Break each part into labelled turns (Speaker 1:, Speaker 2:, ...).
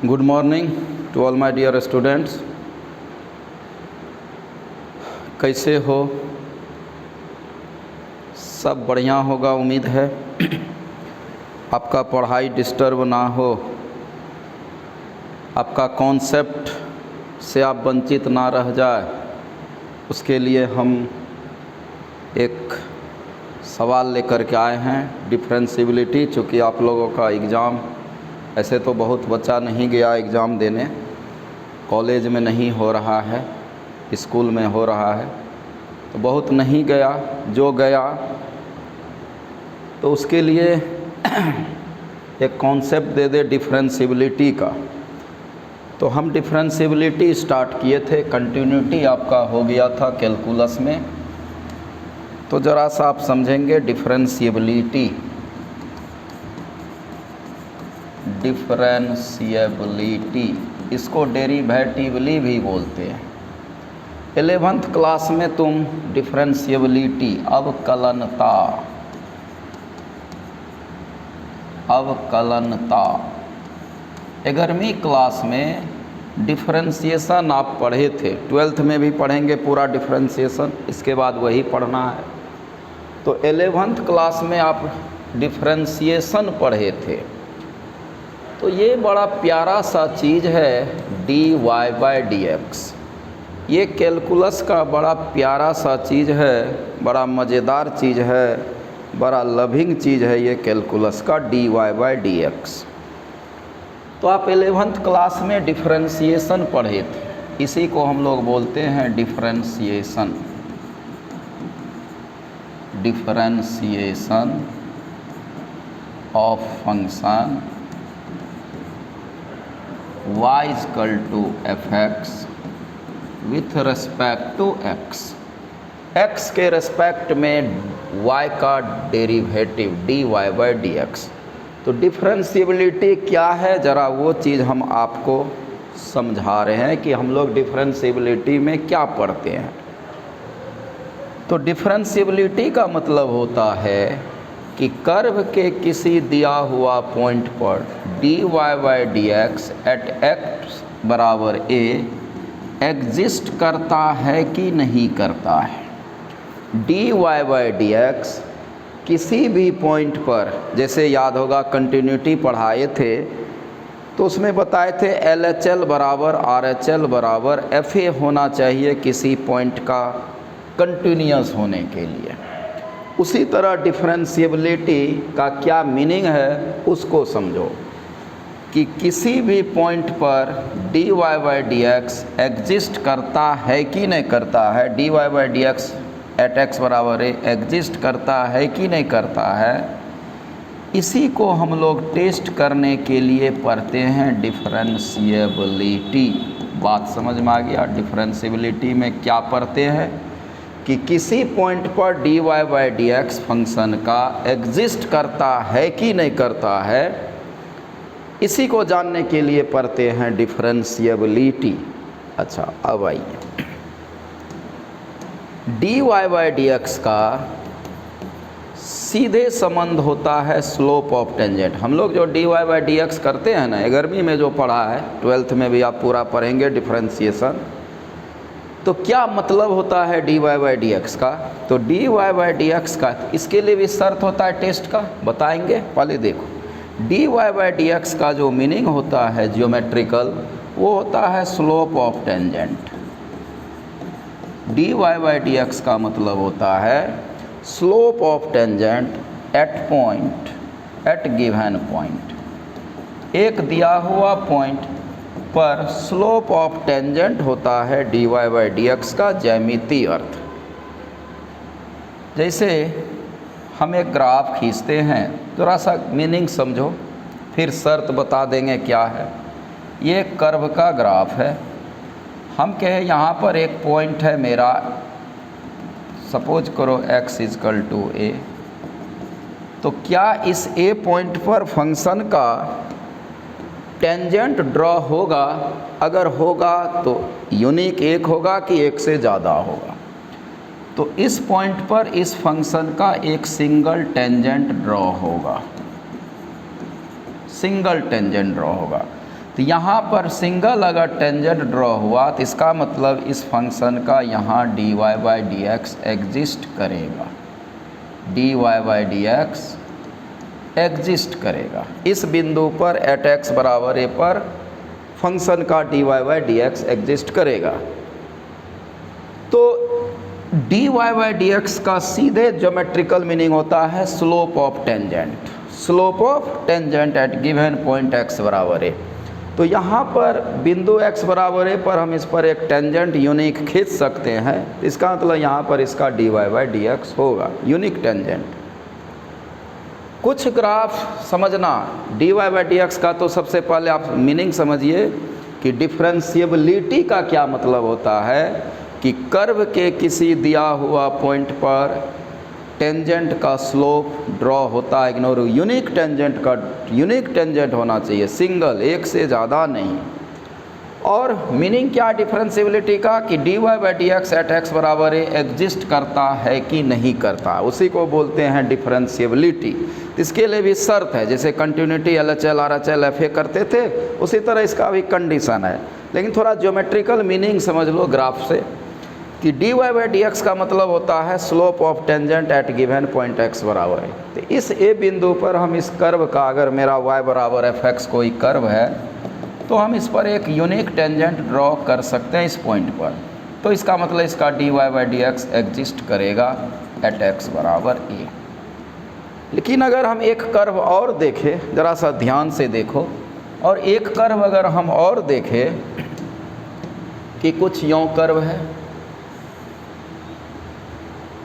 Speaker 1: Good morning to all my dear students. कैसे हो? सब बढ़िया होगा उम्मीद है। आपका पढ़ाई डिस्टर्ब ना हो, आपका कॉन्सेप्ट से आप वंचित ना रह जाए, उसके लिए हम एक सवाल लेकर के आए हैं। डिफरेंशियबिलिटी, चूँकि आप लोगों का एग्ज़ाम, ऐसे तो बहुत बच्चा नहीं गया एग्ज़ाम देने, कॉलेज में नहीं हो रहा है, स्कूल में हो रहा है, तो बहुत नहीं गया। जो गया तो उसके लिए एक कॉन्सेप्ट दे दे डिफरेंशियबिलिटी का। तो हम डिफरेंशियबिलिटी स्टार्ट किए थे, कंटिन्यूटी आपका हो गया था कैलकुलस में। तो ज़रा सा आप समझेंगे डिफरेंशियबिलिटी। इसको डेरिवेटिवली भी बोलते हैं। 11th क्लास में तुम डिफरेंशियबिलिटी, अवकलनता 11वीं क्लास में डिफरेंशिएशन आप पढ़े थे। 12th में भी पढ़ेंगे पूरा डिफरेंशिएशन, इसके बाद वही पढ़ना है। तो 11th क्लास में आप डिफरेंशिएशन पढ़े थे। तो ये बड़ा प्यारा सा चीज़ है dy/dx। ये कैलकुलस का बड़ा प्यारा सा चीज़ है, बड़ा मज़ेदार चीज़ है, बड़ा लविंग चीज़ है ये कैलकुलस का dy/dx। तो आप 11th क्लास में डिफरेंशिएशन पढ़े थे, इसी को हम लोग बोलते हैं differentiation. Differentiation of function y = f(x) with respect to x। x के रेस्पेक्ट में y का डेरिवेटिव dy/dx। तो डिफरेंशियबिलिटी क्या है, ज़रा वो चीज़ हम आपको समझा रहे हैं कि हम लोग डिफरेंशियबिलिटी में क्या पढ़ते हैं। तो डिफरेंशियबिलिटी का मतलब होता है कि कर्व के किसी दिया हुआ पॉइंट पर dy/dx eight x = a exist करता है कि नहीं करता है। dy/dx किसी भी पॉइंट पर, जैसे याद होगा कंटिन्यूटी पढ़ाए थे तो उसमें बताए थे LHL = RHL = FA होना चाहिए किसी पॉइंट का कंटिन्यूअस होने के लिए। उसी तरह डिफरेंशियबिलिटी का क्या मीनिंग है उसको समझो कि किसी भी पॉइंट पर dy/dx एग्जिस्ट करता है कि नहीं करता है। dy/dx eight x = a exist करता है कि नहीं करता है, इसी को हम लोग टेस्ट करने के लिए पढ़ते हैं डिफरेंशियबिलिटी। बात समझ में आ गया? डिफरेंशियबिलिटी में क्या पढ़ते हैं कि किसी पॉइंट पर dy/dx फंक्शन का एग्जिस्ट करता है कि नहीं करता है, इसी को जानने के लिए पढ़ते हैं डिफरेंशियबिलिटी। अच्छा, अब आइए, dy/dx का सीधे संबंध होता है स्लोप ऑफ टेंजेंट। हम लोग जो dy/dx करते हैं ना, 11वीं में जो पढ़ा है, 12th में भी आप पूरा पढ़ेंगे डिफरेंशिएशन। तो क्या मतलब होता है dy/dx का? तो dy/dx का, इसके लिए भी शर्त होता है टेस्ट का, बताएंगे। पहले देखो, dy/dx का जो मीनिंग होता है जियोमेट्रिकल, वो होता है स्लोप ऑफ टेंजेंट। dy/dx का मतलब होता है slope of tangent at given point. एक दिया हुआ पॉइंट पर स्लोप ऑफ टेंजेंट होता है dy/dx का ज्यामितीय अर्थ। जैसे हम एक ग्राफ खींचते हैं, थोड़ा सा मीनिंग समझो, फिर शर्त बता देंगे क्या है। ये कर्व का ग्राफ है। हम कहें यहाँ पर एक पॉइंट है मेरा, सपोज करो x = a। तो क्या इस a पॉइंट पर फंक्शन का टेंजेंट ड्रॉ होगा? अगर होगा तो यूनिक एक होगा कि एक से ज़्यादा होगा। तो इस पॉइंट पर इस फंक्शन का एक सिंगल टेंजेंट ड्रॉ होगा, सिंगल टेंजेंट ड्रॉ होगा। तो यहाँ पर सिंगल अगर टेंजेंट ड्रॉ हुआ तो इसका मतलब इस फंक्शन का यहाँ dy by d x exist करेगा, dy by d x exist करेगा। इस बिंदु पर एट x बराबर a पर फंक्शन का dy by d x exist करेगा। तो dy बाई डी एक्स का सीधे ज्योमेट्रिकल मीनिंग होता है slope of tangent, slope of tangent at given point x बराबर a। तो यहाँ पर बिंदु x बराबर a पर हम इस पर एक टेंजेंट यूनिक खींच सकते हैं। इसका मतलब यहाँ पर इसका dy बाई डी एक्स होगा, यूनिक टेंजेंट। कुछ ग्राफ समझना dy बाई डी एक्स का, तो सबसे पहले आप मीनिंग समझिए कि डिफरेंशिएबिलिटी का क्या मतलब होता है कि कर्व के किसी दिया हुआ पॉइंट पर टेंजेंट का स्लोप ड्रॉ होता है, इग्नोर यूनिक टेंजेंट का, यूनिक टेंजेंट होना चाहिए, सिंगल, एक से ज़्यादा नहीं। और मीनिंग क्या डिफरेंशिएबिलिटी का कि dy by d x at x बराबर a एग्जिस्ट करता है कि नहीं करता, उसी को बोलते हैं डिफरेंशिएबिलिटी। इसके लिए भी शर्त है, जैसे कंटिन्यूटी LHL RHL FA करते थे उसी तरह इसका भी कंडीशन है। लेकिन थोड़ा ज्योमेट्रिकल मीनिंग समझ लो ग्राफ से कि dy बाई डी एक्स का मतलब होता है slope of tangent at given point x बराबर है। तो इस a बिंदु पर हम इस कर्व का, अगर मेरा y बराबर fx कोई कर्व है तो हम इस पर एक यूनिक टेंजेंट ड्रॉ कर सकते हैं इस पॉइंट पर। तो इसका मतलब इसका dy by d x exist करेगा एट x बराबर a। लेकिन अगर हम एक कर्व और देखें, ज़रा सा ध्यान से देखो, और एक कर्व अगर हम और देखें कि कुछ यों कर्व है,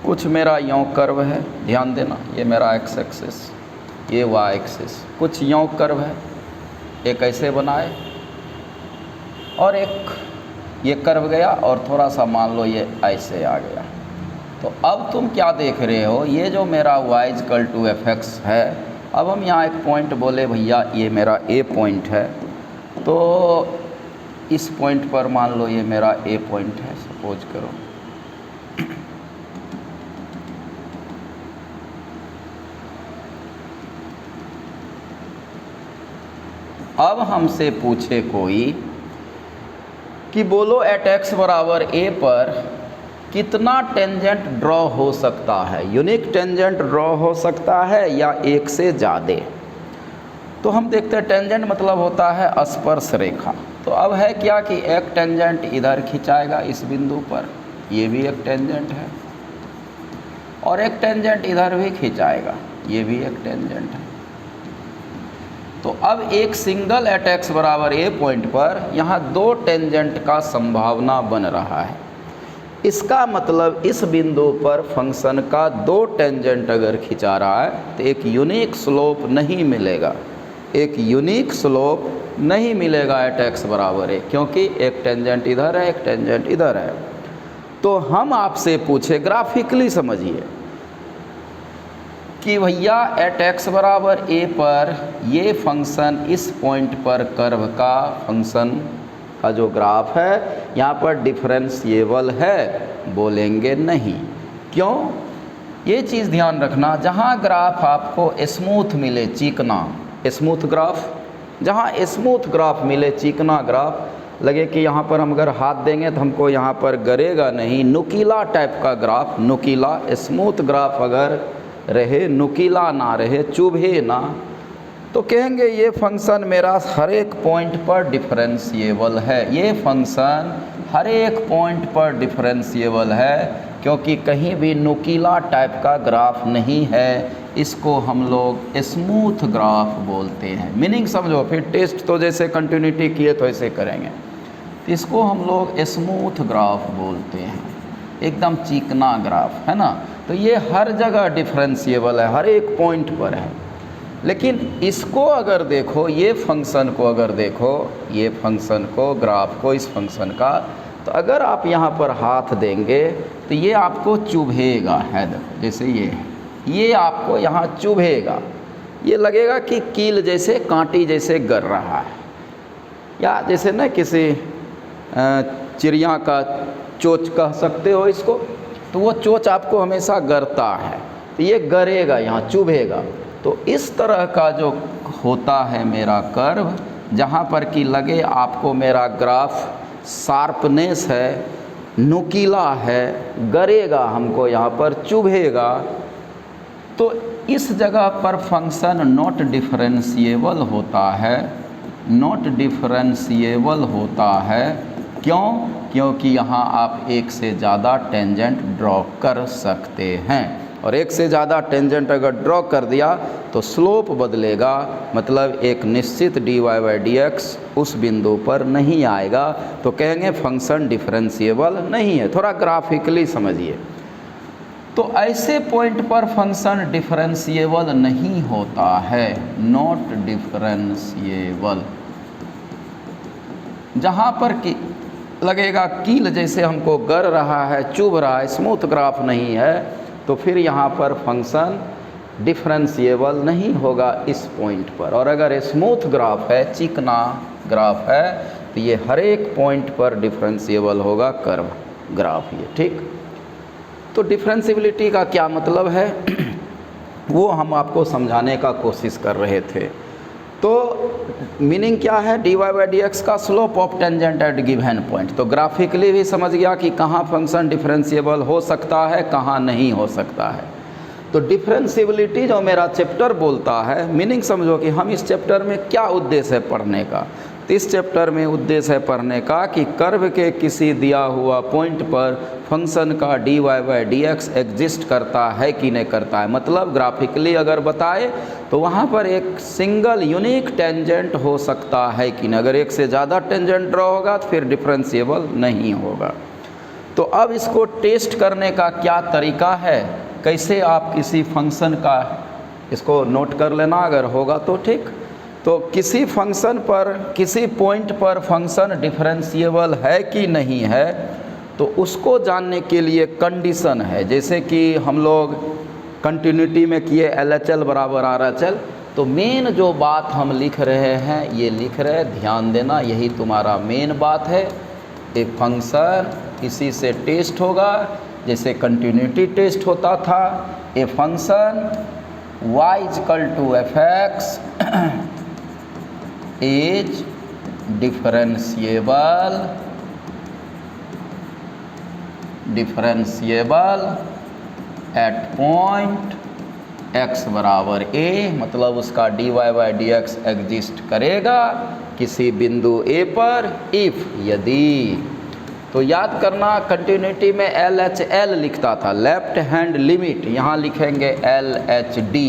Speaker 1: कुछ मेरा यों कर्व है, ध्यान देना, ये मेरा x एक्सिस, ये y एक्सिस, कुछ यों कर्व है, एक ऐसे बनाए और एक ये कर्व गया और थोड़ा सा मान लो ये ऐसे आ गया। तो अब तुम क्या देख रहे हो, ये जो मेरा y इक्वल टू fx है, अब हम यहाँ एक पॉइंट बोले भैया ये मेरा a पॉइंट है, तो इस पॉइंट पर मान लो ये मेरा a पॉइंट है, सपोज करो। अब हमसे पूछे कोई कि बोलो एट x बराबर a पर कितना टेंजेंट ड्रॉ हो सकता है, यूनिक टेंजेंट ड्रॉ हो सकता है या एक से ज़्यादा। तो हम देखते हैं टेंजेंट मतलब होता है स्पर्श रेखा। तो अब है क्या कि एक टेंजेंट इधर खिंचाएगा इस बिंदु पर, ये भी एक टेंजेंट है, और एक टेंजेंट इधर भी खिंचाएगा, ये भी एक टेंजेंट है। तो अब एक सिंगल एट x बराबर a पॉइंट पर यहाँ दो टेंजेंट का संभावना बन रहा है। इसका मतलब इस बिंदु पर फंक्शन का दो टेंजेंट अगर खिंचा रहा है तो एक यूनिक स्लोप नहीं मिलेगा, एक यूनिक स्लोप नहीं मिलेगा एट x बराबर a, क्योंकि एक टेंजेंट इधर है, एक टेंजेंट इधर है। तो हम आपसे पूछे, ग्राफिकली समझिए कि भैया एट x बराबर a पर ये फंक्शन इस पॉइंट पर कर्व का फंक्शन का जो ग्राफ है यहाँ पर डिफरेंशिएबल है, बोलेंगे नहीं। क्यों? ये चीज़ ध्यान रखना, जहाँ ग्राफ आपको स्मूथ मिले, चिकना स्मूथ ग्राफ, जहाँ स्मूथ ग्राफ मिले, चिकना ग्राफ लगे कि यहाँ पर हम अगर हाथ देंगे तो हमको यहाँ पर गरेगा नहीं, नुकीला टाइप का ग्राफ, नुकीला स्मूथ ग्राफ अगर रहे, नुकीला ना रहे, चुभे ना, तो कहेंगे ये फंक्शन मेरा हर एक पॉइंट पर डिफरेंशिएबल है, ये फंक्शन हर एक पॉइंट पर डिफरेंशिएबल है, क्योंकि कहीं भी नुकीला टाइप का ग्राफ नहीं है। इसको हम लोग स्मूथ ग्राफ बोलते हैं। मीनिंग समझो, फिर टेस्ट तो जैसे कंटिन्यूटी किए तो ऐसे करेंगे। इसको हम लोग स्मूथ ग्राफ बोलते हैं, एकदम चिकना ग्राफ है ना। तो ये हर जगह डिफरेंशिएबल है, हर एक पॉइंट पर है। लेकिन इसको अगर देखो, ये फंक्शन को अगर देखो, ये फंक्शन को, ग्राफ को, इस फंक्शन का, तो अगर आप यहाँ पर हाथ देंगे तो ये आपको चुभेगा है। देखो जैसे ये आपको यहाँ चुभेगा, ये लगेगा कि कील जैसे, कांटी जैसे गर रहा है, या जैसे ना किसी चिड़िया का चोंच कह सकते हो इसको, तो वो चोंच आपको हमेशा गरता है, तो ये गरेगा, यहाँ चुभेगा। तो इस तरह का जो होता है मेरा कर्व, जहाँ पर कि लगे आपको मेरा ग्राफ शार्पनेस है, नुकीला है, गरेगा, हमको यहाँ पर चुभेगा, तो इस जगह पर फंक्शन नॉट डिफरेंशिएबल होता है, नॉट डिफरेंशिएबल होता है। क्यों? क्योंकि यहाँ आप एक से ज़्यादा टेंजेंट ड्रॉ कर सकते हैं, और एक से ज़्यादा टेंजेंट अगर ड्रॉ कर दिया तो स्लोप बदलेगा, मतलब एक निश्चित dy/dx उस बिंदु पर नहीं आएगा, तो कहेंगे फंक्शन डिफरेंशिएबल नहीं है। थोड़ा ग्राफिकली समझिए। तो ऐसे पॉइंट पर फंक्शन डिफरेंशिएबल नहीं होता है, नॉट डिफरेंशिएबल। जहाँ पर कि लगेगा कील जैसे हमको गर रहा है, चुभ रहा है, स्मूथ ग्राफ नहीं है, तो फिर यहाँ पर फंक्शन डिफरेंशिएबल नहीं होगा इस पॉइंट पर। और अगर स्मूथ ग्राफ है, चिकना ग्राफ है, तो ये हर एक पॉइंट पर डिफरेंशिएबल होगा कर्व ग्राफ ये, ठीक। तो डिफरेंशिएबिलिटी का क्या मतलब है वो हम आपको समझाने का कोशिश कर रहे थे। तो मीनिंग क्या है, dy/dx का slope of tangent at given point. तो ग्राफिकली भी समझ गया कि कहाँ फंक्शन डिफरेंशिएबल हो सकता है, कहाँ नहीं हो सकता है। तो डिफरेंशिएबिलिटी जो मेरा चैप्टर बोलता है, मीनिंग समझो कि हम इस चैप्टर में क्या उद्देश्य है पढ़ने का। तो इस चैप्टर में उद्देश्य है पढ़ने का कि कर्व के किसी दिया हुआ पॉइंट पर फंक्शन का dy/dx एग्जिस्ट करता है कि नहीं करता है। मतलब ग्राफिकली अगर बताए तो वहाँ पर एक सिंगल यूनिक टेंजेंट हो सकता है कि नहीं। अगर एक से ज़्यादा टेंजेंट ड्रॉ होगा तो फिर डिफरेंशिएबल नहीं होगा। तो अब इसको टेस्ट करने का क्या तरीका है, कैसे आप किसी फंक्शन का, इसको नोट कर लेना अगर होगा तो ठीक। तो किसी फंक्शन पर, किसी पॉइंट पर फंक्शन डिफरेंशिएबल है कि नहीं है, तो उसको जानने के लिए कंडीशन है। जैसे कि हम लोग कंटिन्यूटी में किए LHL बराबर RHL, तो मेन जो बात हम लिख रहे हैं, ये लिख रहे हैं, ध्यान देना, यही तुम्हारा मेन बात है। एक फंक्शन इसी से टेस्ट होगा, जैसे कंटिन्यूटी टेस्ट होता था। A function y=fx is differentiable at point x बराबर a, मतलब उसका dy/dx एग्जिस्ट करेगा किसी बिंदु a पर, इफ़ यदि। तो याद करना, कंटिन्यूटी में LHL लिखता था, लेफ्ट हैंड लिमिट, यहाँ लिखेंगे LHD।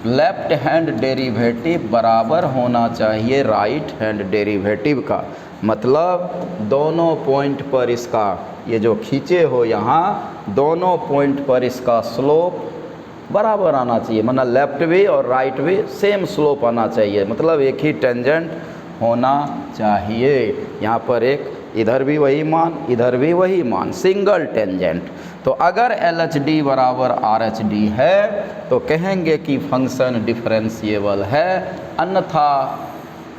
Speaker 1: लेफ्ट हैंड डेरिवेटिव बराबर होना चाहिए राइट हैंड डेरिवेटिव का। मतलब दोनों पॉइंट पर इसका, ये जो खींचे हो यहाँ, दोनों पॉइंट पर इसका स्लोप बराबर आना चाहिए। मतलब लेफ्ट भी और राइट भी सेम स्लोप आना चाहिए, मतलब एक ही टेंजेंट होना चाहिए। यहाँ पर एक, इधर भी वही मान, इधर भी वही मान, सिंगल टेंजेंट। तो अगर LHD बराबर RHD है तो कहेंगे कि फंक्शन डिफरेंशिएबल है, अन्यथा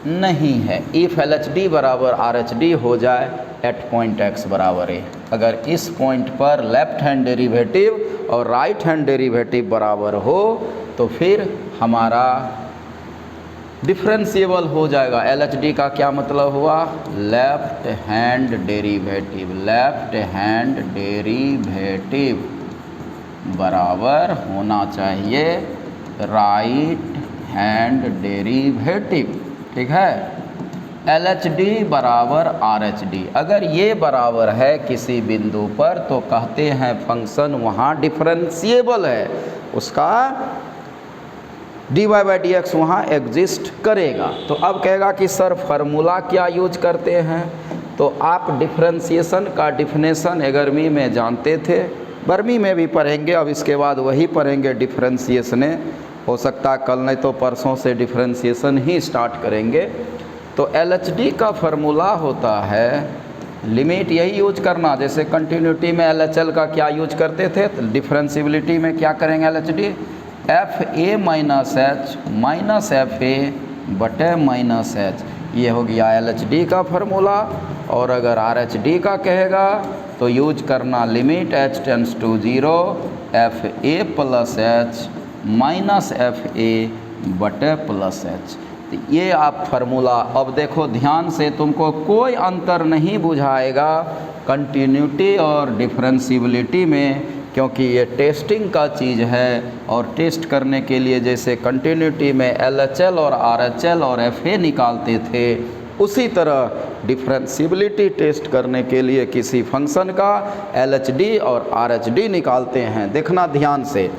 Speaker 1: नहीं है। इफ़ LHD बराबर RHD हो जाए एट पॉइंट x बराबर a, अगर इस पॉइंट पर लेफ्ट हैंड डेरिवेटिव और राइट हैंड डेरिवेटिव बराबर हो तो फिर हमारा डिफरेंशिएबल हो जाएगा। LHD का क्या मतलब हुआ, left hand derivative, left hand derivative बराबर होना चाहिए राइट हैंड डेरिवेटिव, ठीक है। LHD बराबर RHD, अगर ये बराबर है किसी बिंदु पर तो कहते हैं फंक्शन वहाँ डिफरेंशिएबल है, उसका dy/dx वहाँ एग्जिस्ट करेगा। तो अब कहेगा कि सर फार्मूला क्या यूज करते हैं, तो आप डिफरेंशिएशन का डिफिनेशन 11वीं में जानते थे, 12वीं में भी पढ़ेंगे। अब इसके बाद वही पढ़ेंगे डिफरेंशिएशन, हो सकता है कल नहीं तो परसों से डिफरेंशिएशन ही स्टार्ट करेंगे। तो LHD का फार्मूला होता है, लिमिट यही यूज करना, जैसे कंटिन्यूटी में LHL का क्या यूज करते थे, तो डिफरेंशिएबिलिटी में क्या करेंगे LHD, FA minus H minus FA बटे माइनस H, ये हो गया LHD का फार्मूला। और अगर RHD का कहेगा तो यूज करना limit h tends to 0 FA plus H minus FA बटे प्लस H। तो ये आप फार्मूला अब देखो ध्यान से, तुमको कोई अंतर नहीं बुझाएगा कंटिन्यूटी और डिफरेंशियबिलिटी में, क्योंकि ये टेस्टिंग का चीज़ है। और टेस्ट करने के लिए जैसे कंटिन्यूटी में LHL और RHL और FA निकालते थे, उसी तरह डिफरेंशियबिलिटी टेस्ट करने के लिए किसी फंक्शन का LHD और RHD निकालते हैं। देखना ध्यान से,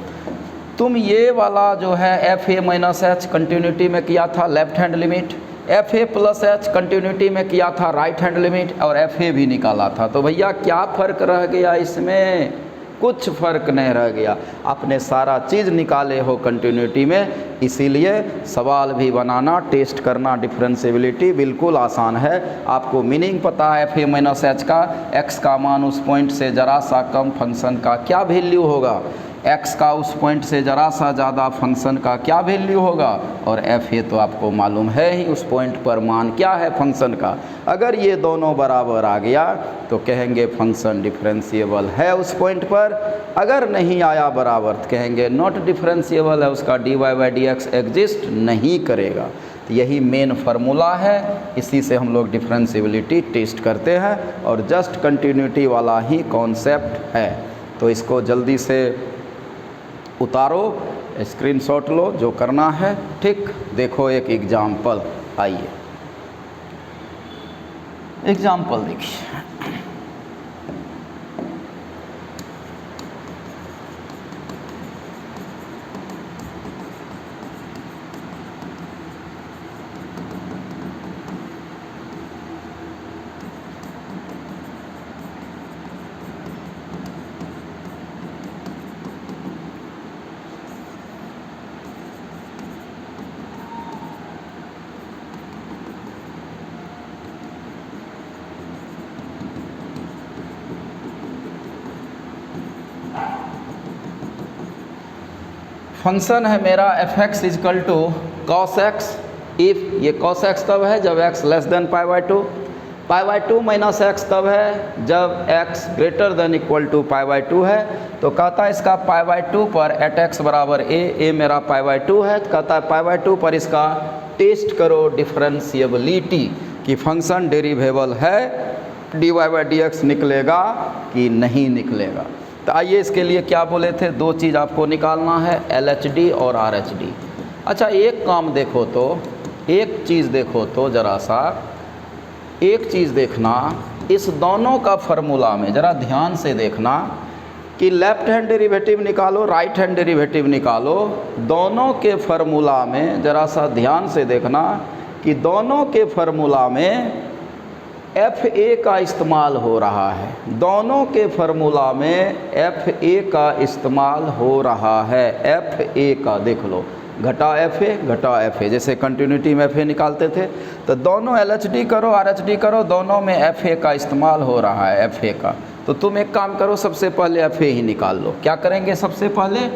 Speaker 1: तुम ये वाला जो है FA माइनस H कंटिन्यूटी में किया था left hand limit, FA plus H continuity में किया था राइट हैंड लिमिट, और FA भी निकाला था। तो भैया क्या फ़र्क रह गया इसमें? कुछ फ़र्क नहीं रह गया, आपने सारा चीज़ निकाले हो कंटिन्यूटी में। इसीलिए सवाल भी बनाना, टेस्ट करना डिफरेंशियबिलिटी बिल्कुल आसान है। आपको मीनिंग पता है FA माइनस H का, x का मान उस पॉइंट से ज़रा सा कम फंक्शन का क्या वैल्यू होगा, x का उस पॉइंट से ज़रा सा ज़्यादा फंक्शन का क्या वैल्यू होगा, और FA तो आपको मालूम है ही उस पॉइंट पर मान क्या है फंक्शन का। अगर ये दोनों बराबर आ गया तो कहेंगे फंक्शन डिफरेंशिएबल है उस पॉइंट पर, अगर नहीं आया बराबर तो कहेंगे नॉट डिफरेंशिएबल है, उसका dy/dx एग्जिस्ट नहीं करेगा। तो यही मेन फार्मूला है, इसी से हम लोग डिफरेंशियबिलिटी टेस्ट करते हैं, और जस्ट कंटिन्यूटी वाला ही कॉन्सेप्ट है। तो इसको जल्दी से उतारो, स्क्रीनशॉट लो जो करना है, ठीक। देखो एक एग्जाम्पल, आइए एग्जाम्पल देखिए। फंक्शन है मेरा f(x) is equal to cos x, if ये cos x तब है जब x less than π/2, π/2 minus x तब है जब x greater than equal to π/2 है। तो कहता है इसका π/2 पर एट x बराबर a मेरा π/2 है, तो कहता है π/2 पर इसका टेस्ट करो डिफरेंशियबिलिटी कि फंक्शन डेरिवेबल है, dy/dx निकलेगा कि नहीं निकलेगा। तो आइए इसके लिए क्या बोले थे, दो चीज़ आपको निकालना है, LHD और RHD। अच्छा एक काम देखो तो, एक चीज़ देखो तो ज़रा सा, एक चीज़ देखना, इस दोनों का फार्मूला में ज़रा ध्यान से देखना कि लेफ़्ट हैंड डेरिवेटिव निकालो, राइट हैंड डेरिवेटिव निकालो, दोनों के फार्मूला में ज़रा सा ध्यान से देखना कि दोनों के फार्मूला में FA का इस्तेमाल हो रहा है, दोनों के फार्मूला में FA का इस्तेमाल हो रहा है। FA का देख लो, घटा FA, जैसे कंटिन्यूटी में FA निकालते थे, तो दोनों LHD करो RHD करो, दोनों में FA का इस्तेमाल हो रहा है, FA का। तो तुम एक काम करो, सबसे पहले FA ही निकाल लो। क्या करेंगे, सबसे पहले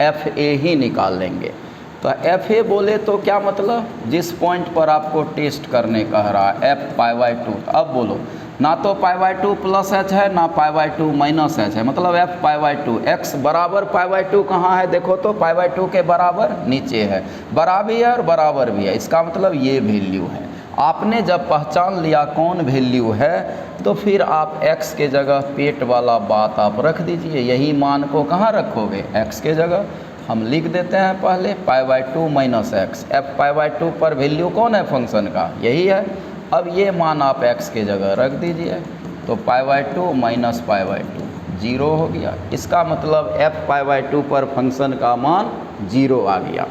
Speaker 1: FA ही निकाल लेंगे। तो FA बोले तो क्या मतलब, जिस पॉइंट पर आपको टेस्ट करने कह रहा है f π/2, अब बोलो ना तो π/2 प्लस h है ना π/2 माइनस h है, मतलब f π/2, x बराबर π/2 कहाँ है, देखो तो π/2 के बराबर नीचे है, बराबर है और बराबर भी है, इसका मतलब ये वैल्यू है। आपने जब पहचान लिया कौन वैल्यू है, तो फिर आप x के जगह पेट वाला बात आप रख दीजिए, यही मान को कहाँ रखोगे, x के जगह। हम लिख देते हैं पहले π/2 माइनस x, f π/2 पर वैल्यू कौन है फंक्शन का, यही है। अब ये मान आप x के जगह रख दीजिए, तो π/2 माइनस π/2 0 हो गया, इसका मतलब f π/2 पर फंक्शन का मान 0 आ गया।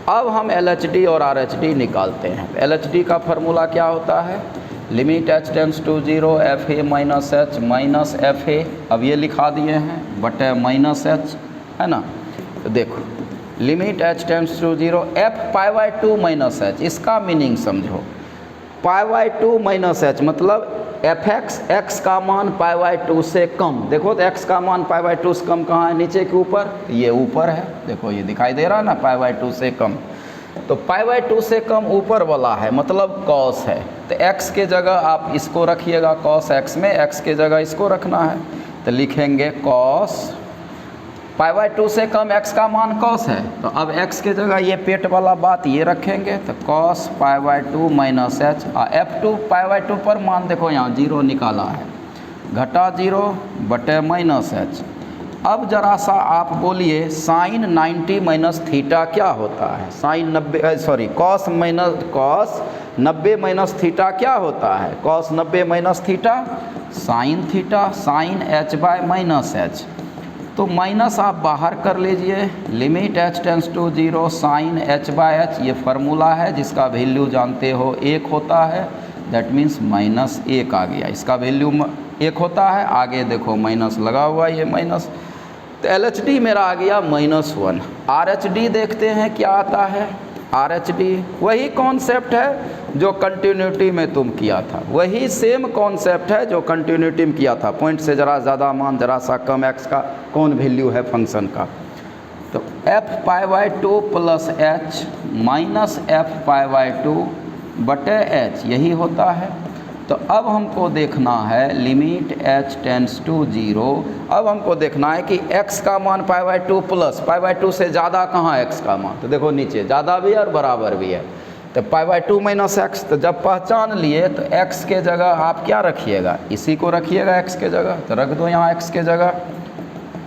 Speaker 1: अब हम LHD और RHD निकालते हैं। LHD का फार्मूला क्या होता है, limit h tends to 0 FA minus h minus FA, अब ये लिखा दिए हैं बटे माइनस h, है ना। तो देखो limit h tends to 0 f π/2 minus h, इसका मीनिंग समझो, π/2 माइनस h मतलब fx, x का मान π/2 से कम। देखो तो x का मान π/2 से कम कहाँ है, नीचे के ऊपर, ये ऊपर है, देखो ये दिखाई दे रहा है ना, π/2 से कम। तो π/2 से कम ऊपर वाला है, मतलब cos है, तो x के जगह आप इसको रखिएगा, cos x में x के जगह इसको रखना है, तो लिखेंगे cos π/2 से कम x का मान cos है, तो अब x के जगह ये पेट वाला बात ये रखेंगे, तो cos π/2 माइनस एच। f2 π/2 पर मान देखो यहाँ 0 निकाला है, घटा 0 बटे माइनस एच। अब जरा सा आप बोलिए साइन 90 माइनस थीटा क्या होता है? Sine 90 sorry cos 90 minus theta क्या होता है? Cos 90 minus theta sine theta, sine h by minus h. तो माइनस आप बाहर कर लीजिए, limit h tends to 0 sine h by h, ये फार्मूला है जिसका वैल्यू जानते हो 1 होता है, दैट मीन्स माइनस 1 आ गया। इसका वैल्यू 1 होता है, आगे देखो माइनस लगा हुआ ये माइनस, तो LHD मेरा आ गया -1। RHD देखते हैं क्या आता है। RHD वही कॉन्सेप्ट है जो कंटिन्यूटी में तुम किया था, वही सेम कॉन्सेप्ट है जो कंटिन्यूटी में किया था। पॉइंट से ज़रा ज़्यादा मान, ज़रा सा कम x का कौन वैल्यू है फंक्शन का, तो f/2 plus h minus f/2 बटे h यही होता है। तो अब हमको देखना है लिमिट h टेंस टू 0, अब हमको देखना है कि x का मान π/2 प्लस π/2 से ज़्यादा कहाँ x का मान, तो देखो नीचे ज़्यादा भी है और बराबर भी है, तो π/2 माइनस x। तो जब पहचान लिए तो x के जगह आप क्या रखिएगा, इसी को रखिएगा x के जगह, तो रख दो यहाँ x के जगह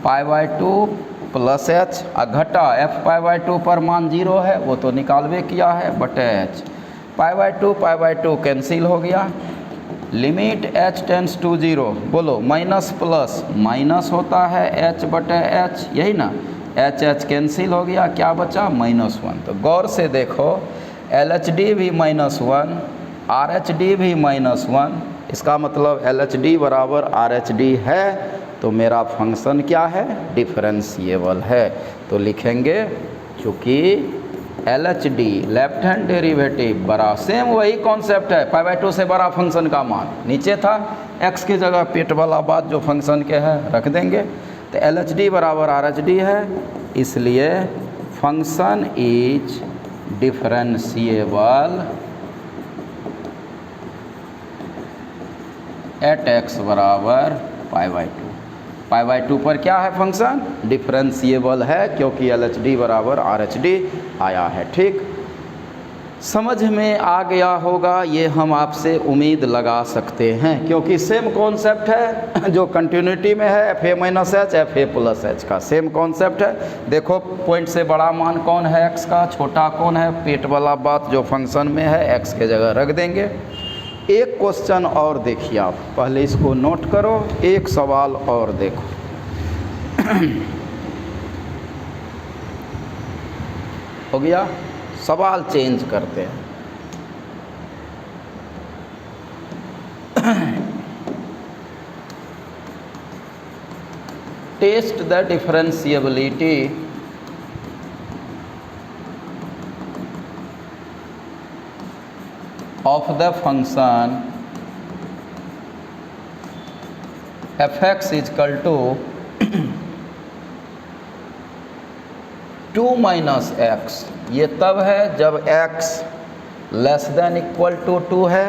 Speaker 1: π/2 प्लस h, घटा f/2 पर मान 0 है वो तो निकालवे किया है, बटे h। π/2 कैंसिल हो गया, लिमिट h टेंस टू 0, बोलो माइनस प्लस माइनस होता है h बटे h, यही ना, h कैंसिल हो गया, क्या बचा -1। तो गौर से देखो LHD भी -1, RHD भी -1, इसका मतलब LHD बराबर RHD है, तो मेरा फंक्शन क्या है, डिफरेंशिएबल है। तो लिखेंगे चूँकि LHD लेफ्ट हैंड डेरिवेटिव बड़ा, सेम वही कॉन्सेप्ट है, π/2 से बड़ा फंक्शन का मान नीचे था, x की जगह पेट वाला बात जो फंक्शन के है रख देंगे, तो LHD बराबर RHD है, इसलिए function is differentiable at x बराबर π/2। π/2 पर क्या है फंक्शन, डिफरेंशिएबल है, क्योंकि LHD बराबर RHD आया है। ठीक, समझ में आ गया होगा, ये हम आपसे उम्मीद लगा सकते हैं, क्योंकि सेम कॉन्सेप्ट है जो कंटिन्यूटी में है, fa minus h fa plus h का सेम कॉन्सेप्ट है। देखो पॉइंट से बड़ा मान कौन है x का, छोटा कौन है, पेट वाला बात जो फंक्शन में है x के जगह रख देंगे। एक क्वेश्चन और देखिए आप, पहले इसको नोट करो, एक सवाल और देखो। हो गया, सवाल चेंज करते हैं। Test the differentiability of the function f(x) is equal to 2 minus x। ये तब है जब x less than equal to 2 है,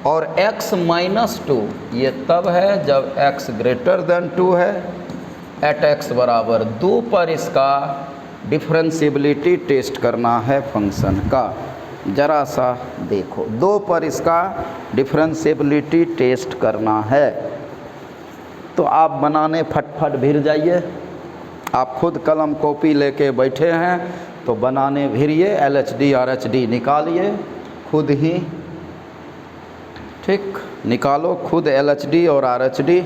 Speaker 1: और x माइनस 2 ये तब है जब x ग्रेटर देन 2 है। एट x बराबर 2 पर इसका डिफरेंशिएबिलिटी टेस्ट करना है फंक्शन का। जरा सा देखो, 2 पर इसका डिफरेंशिएबिलिटी टेस्ट करना है, तो आप बनाने फटफट भिड़ जाइए। आप खुद कलम कॉपी लेके बैठे हैं तो बनाने भिड़िए, LHD RHD निकालिए खुद ही। ठीक, निकालो खुद LHD और RHD।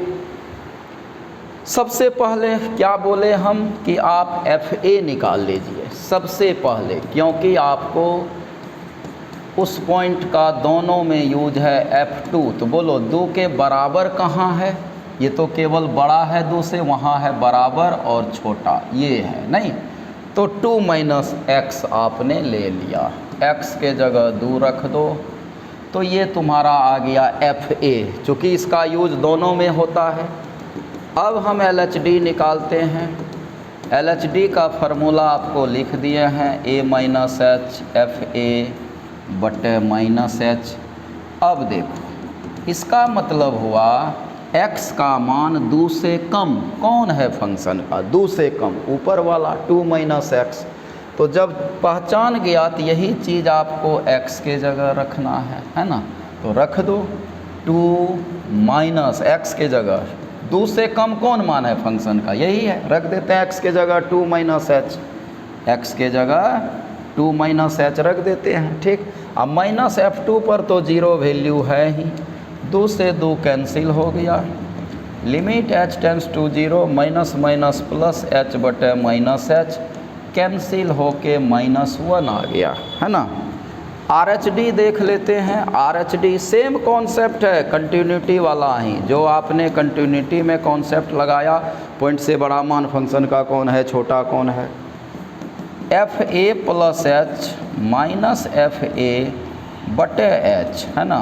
Speaker 1: सबसे पहले क्या बोले हम कि आप FA निकाल लीजिए सबसे पहले, क्योंकि आपको उस पॉइंट का दोनों में यूज है F2। तो बोलो 2 के बराबर कहाँ है, ये तो केवल बड़ा है 2 से, वहाँ है बराबर और छोटा ये है नहीं, तो 2 माइनस x आपने ले लिया, x के जगह 2 रख दो, तो ये तुम्हारा आ गया FA, चूँकि इसका यूज दोनों में होता है। अब हम LHD निकालते हैं। LHD का फार्मूला आपको लिख दिए हैं, a माइनस h FA बटे माइनस h। अब देखो इसका मतलब हुआ x का मान 2 से कम कौन है फंक्शन का, 2 से कम ऊपर वाला 2 माइनस एक्स। तो जब पहचान गया तो यही चीज़ आपको x के जगह रखना है ना, तो रख दो 2 माइनस एक्स के जगह 2 से कम कौन मान है फंक्शन का, यही है, रख देते हैं x के जगह 2 माइनस एच, x के जगह 2 माइनस एच रख देते हैं। ठीक, अब माइनस F2 पर तो 0 वैल्यू है ही, 2 से 2 कैंसिल हो गया, limit h tends to 0 minus minus plus h बटे माइनस एच कैंसिल होके -1 आ गया, है ना। RHD देख लेते हैं। RHD सेम कॉन्सेप्ट है, कंटिन्यूटी वाला ही, जो आपने कंटिन्यूटी में कॉन्सेप्ट लगाया, पॉइंट से बड़ा मान फंक्शन का कौन है, छोटा कौन है, FA plus H minus FA बटे एच, है ना।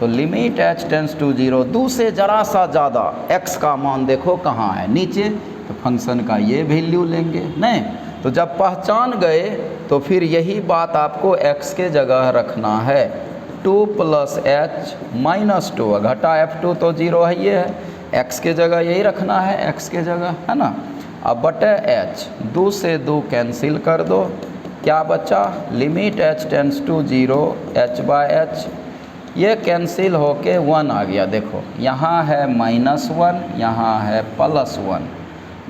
Speaker 1: तो लिमिट h टेंस टू 0, 2 से ज़रा सा ज़्यादा x का मान देखो कहाँ है, नीचे, तो फंक्शन का ये वैल्यू लेंगे, नहीं तो जब पहचान गए तो फिर यही बात आपको x के जगह रखना है, 2 प्लस एच माइनस 2, घटा F2 तो 0 है, ये है, x के जगह यही रखना है, x के जगह, है ना। अब बटे h, 2 से 2 कैंसिल कर दो, क्या बचा, limit h tends to 0 h by h, ये कैंसिल होके 1 आ गया। देखो यहाँ है -1, यहाँ है +1,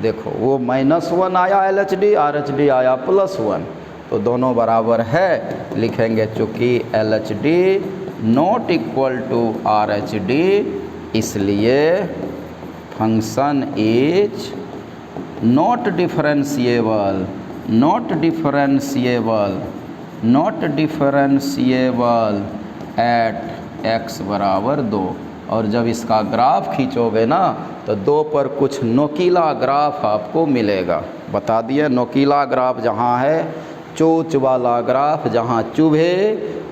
Speaker 1: देखो वो -1 आया LHD, RHD आया +1, तो दोनों बराबर है, लिखेंगे चूँकि LHD not equal to RHD, इसलिए function is not differentiable, not differentiable, not differentiable at x बराबर 2। और जब इसका ग्राफ खींचोगे ना तो 2 पर कुछ नोकीला ग्राफ आपको मिलेगा, बता दिए, नोकीला ग्राफ जहाँ है, चोंच वाला ग्राफ जहाँ चुभे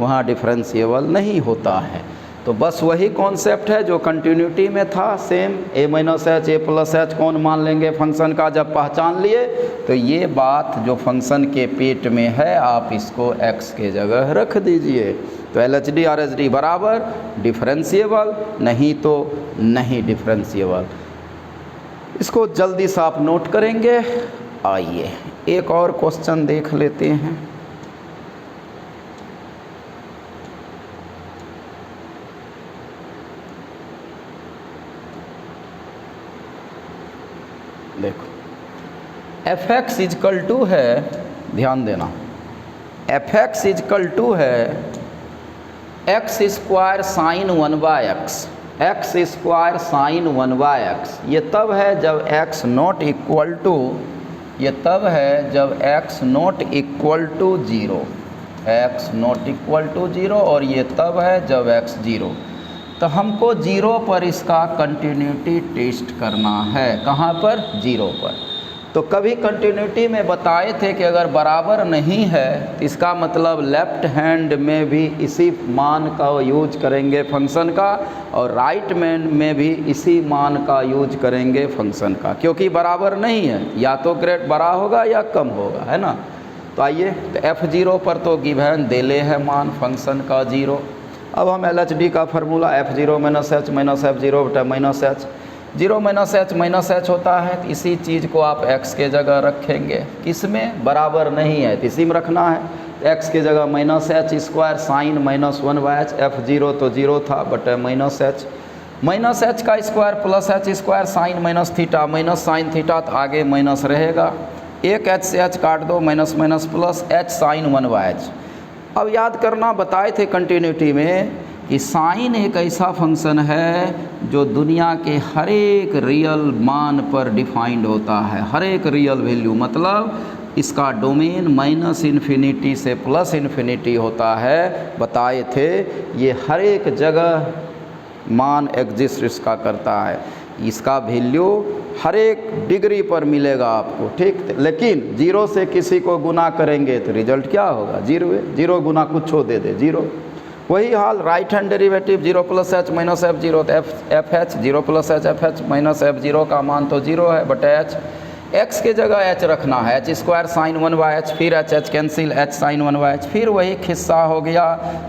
Speaker 1: वहाँ डिफरेंशिएबल नहीं होता है। तो बस वही कॉन्सेप्ट है जो कंटिन्यूटी में था, same a minus H, a plus H कौन मान लेंगे फंक्शन का, जब पहचान लिए तो ये बात जो फंक्शन के पेट में है आप इसको x के जगह रख दीजिए। तो LHD RHD बराबर डिफरेंशिएबल, नहीं तो नहीं डिफरेंशिएबल। इसको जल्दी से आप नोट करेंगे। आइए एक और क्वेश्चन देख लेते हैं। देखो fx इजकल टू है, ध्यान देना, fx इजकल टू है x square sine 1/x, x square sine 1/x। ये तब है जब x नॉट इक्वल टू, ये तब है जब x not equal to 0, x not equal to 0, और ये तब है जब x 0। तो हमको 0 पर इसका कंटिन्यूटी टेस्ट करना है, कहाँ पर, 0 पर। तो कभी कंटिन्यूटी में बताए थे कि अगर बराबर नहीं है तो इसका मतलब लेफ्ट हैंड में भी इसी मान का यूज करेंगे फंक्शन का, और राइट हैंड में भी इसी मान का यूज करेंगे फंक्शन का, क्योंकि बराबर नहीं है, या तो ग्रेड बड़ा होगा या कम होगा, है ना। तो आइए, तो F0 पर तो गिवन देले है मान फंक्शन का 0। अब हम LHD का formula F0 minus H minus F0 बटा माइनस एच, 0 माइनस एच होता है, तो इसी चीज़ को आप x के जगह रखेंगे, किसमें, बराबर नहीं है तो इसी में रखना है, x के जगह minus H square sine -1/h, F0 तो 0 था बटे माइनस एच का square plus h square sine minus theta minus sine theta, तो आगे माइनस रहेगा, एक h से h काट दो, minus minus plus h sine 1/h। अब याद करना, बताए थे कंटिन्यूटी में कि साइन एक ऐसा फंक्शन है जो दुनिया के हर एक रियल मान पर डिफाइंड होता है, हर एक रियल वैल्यू, मतलब इसका डोमेन -इन्फिनिटी से +इन्फिनिटी होता है, बताए थे, ये हर एक जगह मान एग्जिस्ट इसका करता है, इसका वैल्यू हर एक डिग्री पर मिलेगा आपको, ठीक। लेकिन 0 से किसी को गुना करेंगे तो रिजल्ट क्या होगा, 0 है, 0 गुना कुछ हो दे 0। वही हाल right hand derivative 0 plus H minus F0, तो F H 0 plus H F H minus F0 का मान तो 0 है बटे h, x के जगह h रखना है, एच स्क्वायर साइन 1/h, फिर h cancel, h sine 1/h, फिर वही खिस्सा हो गया।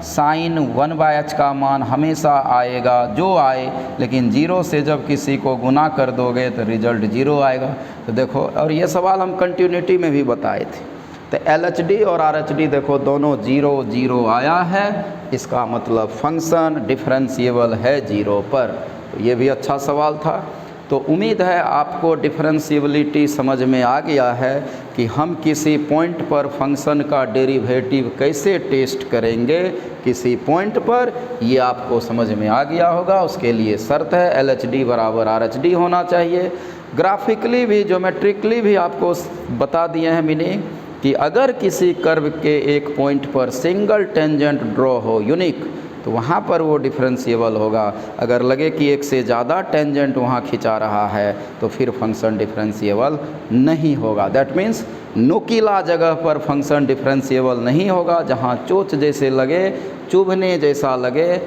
Speaker 1: साइन 1/h का मान हमेशा आएगा जो आए, लेकिन 0 से जब किसी को गुना कर दोगे तो रिजल्ट 0 आएगा। तो देखो, और ये सवाल हम कंटिन्यूटी में भी बताए थे। तो LHD और RHD देखो दोनों 0 0 आया है, इसका मतलब फंक्शन डिफरेंशिएबल है 0 पर। तो ये भी अच्छा सवाल था। तो उम्मीद है आपको डिफरेंशिएबिलिटी समझ में आ गया है कि हम किसी पॉइंट पर फंक्शन का डेरिवेटिव कैसे टेस्ट करेंगे किसी पॉइंट पर, ये आपको समझ में आ गया होगा। उसके लिए शर्त है LHD बराबर RHD होना चाहिए। ग्राफिकली भी, ज्योमेट्रिकली भी आपको बता दिए हैं मीनिंग कि अगर किसी कर्व के एक पॉइंट पर सिंगल टेंजेंट ड्रॉ हो यूनिक, तो वहाँ पर वो डिफरेंशिएबल होगा। अगर लगे कि एक से ज़्यादा टेंजेंट वहाँ खिंचा रहा है तो फिर फंक्शन डिफरेंशिएबल नहीं होगा। दैट मीन्स नुकीला जगह पर फंक्शन डिफरेंशिएबल नहीं होगा, जहाँ चोंच जैसे लगे, चुभने जैसा लगे,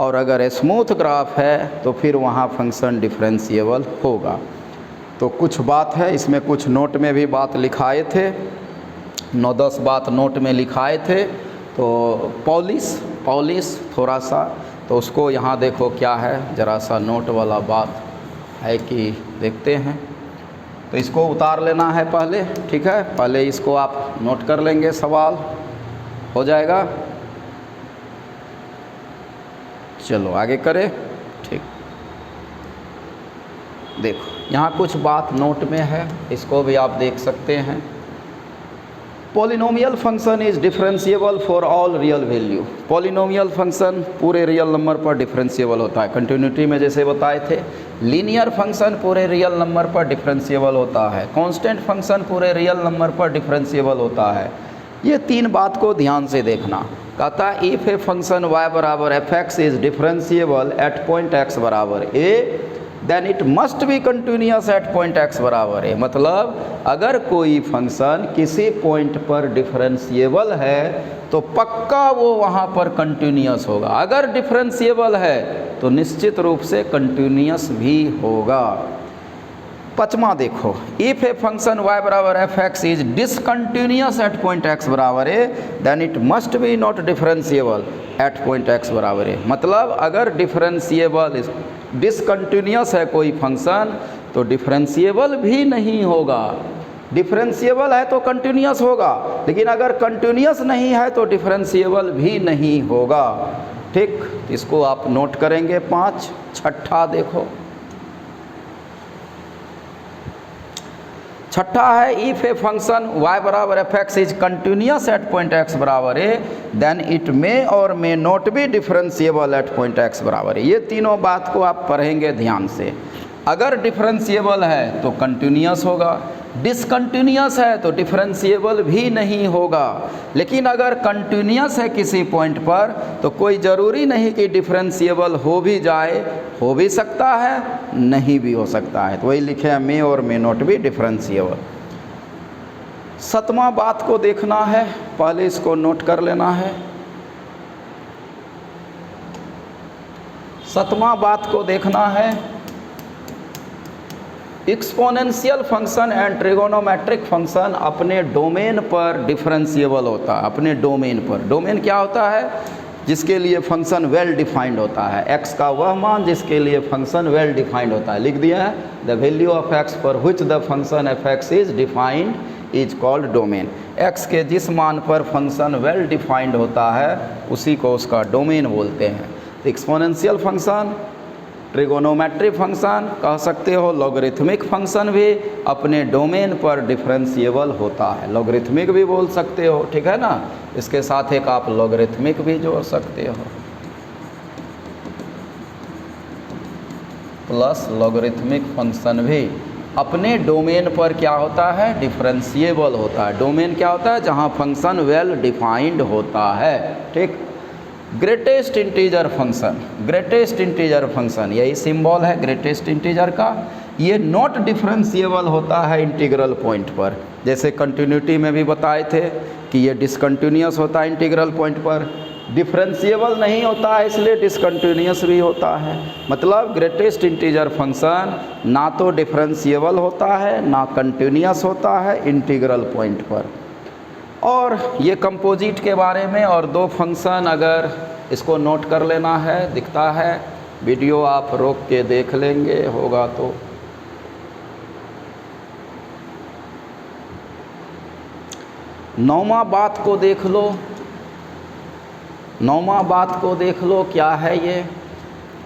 Speaker 1: और अगर स्मूथ ग्राफ है तो फिर वहाँ फंक्शन डिफरेंशिएबल होगा। तो कुछ बात है इसमें, कुछ नोट में भी बात लिखाए थे, 9-10 बात नोट में लिखाए थे। तो पॉलिश थोड़ा सा, तो उसको यहाँ देखो क्या है, ज़रा सा नोट वाला बात है कि देखते हैं। तो इसको उतार लेना है पहले, ठीक है, पहले इसको आप नोट कर लेंगे, सवाल हो जाएगा। चलो आगे करें। ठीक, देखो यहाँ कुछ बात नोट में है, इसको भी आप देख सकते हैं। Polynomial function is differentiable for all real value. Polynomial function पूरे रियल नंबर पर डिफरेंशिएबल होता है, कंटिन्यूटी में जैसे बताए थे। लीनियर फंक्शन पूरे रियल नंबर पर डिफरेंशिएबल होता है। कांस्टेंट फंक्शन पूरे रियल नंबर पर डिफरेंशिएबल होता है। ये 3 बात को ध्यान से देखना। कहता है इफ़ ए फंक्शन y बराबर fx is differentiable at point x बराबर a, then it must be continuous at point x बराबर है। मतलब अगर कोई फंक्शन किसी पॉइंट पर डिफरेंशिएबल है तो पक्का वो वहाँ पर कंटिन्यूस होगा। अगर डिफरेंशिएबल है तो निश्चित रूप से कंटिन्यूस भी होगा। 5वां देखो, इफ़ ए फंक्शन y बराबर fx is discontinuous at point x बराबर है, then it must be not differentiable at point x बराबर है। मतलब अगर डिफरेंशिएबल डिसकंटिन्यूस है कोई फंक्शन तो डिफरेंशिएबल भी नहीं होगा। डिफरेंशिएबल है तो कंटिन्यूस होगा, लेकिन अगर कंटिन्यूस नहीं है तो डिफरेंशिएबल भी नहीं होगा। ठीक, इसको आप नोट करेंगे। 5, 6ठा देखो, 6ठा है इफ़ ए फंक्शन y बराबर fx is continuous at point x बराबर है, देन इट मे और may not be differentiable at point x बराबर है। ये तीनों बात को आप पढ़ेंगे ध्यान से। अगर डिफरेंशिएबल है तो कंटिन्यूस होगा, डिसकंटिन्यूस है तो डिफरेंशिएबल भी नहीं होगा। लेकिन अगर कंटिन्यूस है किसी पॉइंट पर तो कोई ज़रूरी नहीं कि डिफरेंशिएबल हो भी जाए, हो भी सकता है, नहीं भी हो सकता है। तो वही लिखे हैं मे और मे नॉट बी डिफरेंशिएबल। 7वां बात को देखना है, पहले इसको नोट कर लेना है। 7वां बात को देखना है, exponential function and trigonometric function अपने डोमेन पर डिफरेंशिएबल होता है। अपने डोमेन पर, डोमेन क्या होता है? जिसके लिए फंक्शन वेल डिफाइंड होता है। x का वह मान जिसके लिए फंक्शन वेल डिफाइंड होता है। लिख दिया है, the value of x for which the function fx is defined is called domain. x के जिस मान पर फंक्शन वेल डिफाइंड होता है उसी को उसका डोमेन बोलते हैं। एक्सपोनेंशियल फंक्शन, ट्रिगोनोमेट्रिक फंक्शन कह सकते हो, लॉगरिथमिक फंक्शन भी अपने डोमेन पर डिफरेंशिएबल होता है। लॉगरिथमिक भी बोल सकते हो, ठीक है ना। इसके साथ एक आप लॉगरिथमिक भी जोड़ सकते हो, प्लस लॉगरिथमिक फंक्शन भी अपने डोमेन पर क्या होता है? डिफरेंशिएबल होता है। डोमेन क्या होता है? जहाँ फंक्शन वेल डिफाइंड होता है। ठीक, greatest integer function, greatest integer function यही सिंबल है ग्रेटेस्ट इंटीजर का। ये नॉट डिफरेंशिएबल होता है इंटीग्रल पॉइंट पर। जैसे कंटिन्यूटी में भी बताए थे कि ये डिसकंटिन्यूस होता है इंटीग्रल पॉइंट पर। डिफरेंशिएबल नहीं होता है इसलिए डिसकंटिन्यूस भी होता है। मतलब ग्रेटेस्ट इंटीजर फंक्शन ना तो डिफरेंशिएबल होता है ना कंटिन्यूस होता है इंटीग्रल पॉइंट पर। और ये कंपोजिट के बारे में और दो फंक्शन अगर इसको नोट कर लेना है, दिखता है, वीडियो आप रोक के देख लेंगे होगा तो। नौवां बात को देख लो, नौवां बात को देख लो क्या है ये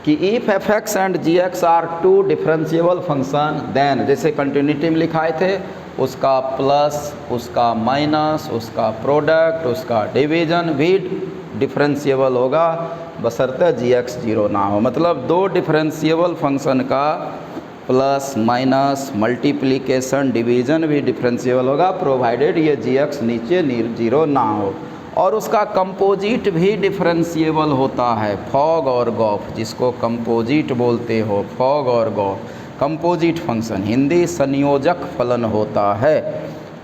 Speaker 1: कि if f x and g x are two differentiable function then, जैसे कंटिन्यूटी में लिखाए थे, उसका प्लस, उसका माइनस, उसका प्रोडक्ट, उसका डिवीजन भी डिफरेंशिएबल होगा बशर्ते जी एक्स जीरो ना हो। मतलब दो डिफरेंशिएबल फंक्शन का प्लस माइनस मल्टीप्लिकेशन डिवीज़न भी डिफरेंशिएबल होगा प्रोवाइडेड ये जी एक्स नीचे जीरो ना हो। और उसका कंपोजिट भी डिफरेंशिएबल होता है, फॉग और गॉफ, जिसको कंपोजिट बोलते हो, फॉग और गॉफ कंपोजिट फंक्शन, हिंदी संयोजक फलन होता है।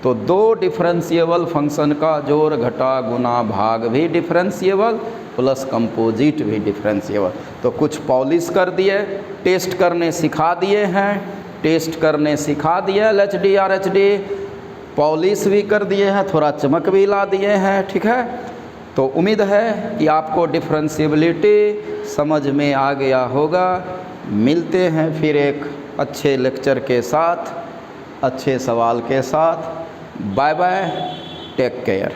Speaker 1: तो दो डिफरेंशिएबल फंक्शन का जोड़ घटा गुना भाग भी डिफरेंशिएबल प्लस कंपोजिट भी डिफरेंशिएबल। तो कुछ पॉलिश कर दिए, टेस्ट करने सिखा दिए हैं, टेस्ट करने सिखा दिए LHD RHD, पॉलिश भी कर दिए हैं, थोड़ा चमक भी ला दिए हैं, ठीक है। तो उम्मीद है कि आपको डिफरेंशिएबिलिटी समझ में आ गया होगा। मिलते हैं फिर एक अच्छे लेक्चर के साथ, अच्छे सवाल के साथ। Bye bye, take care.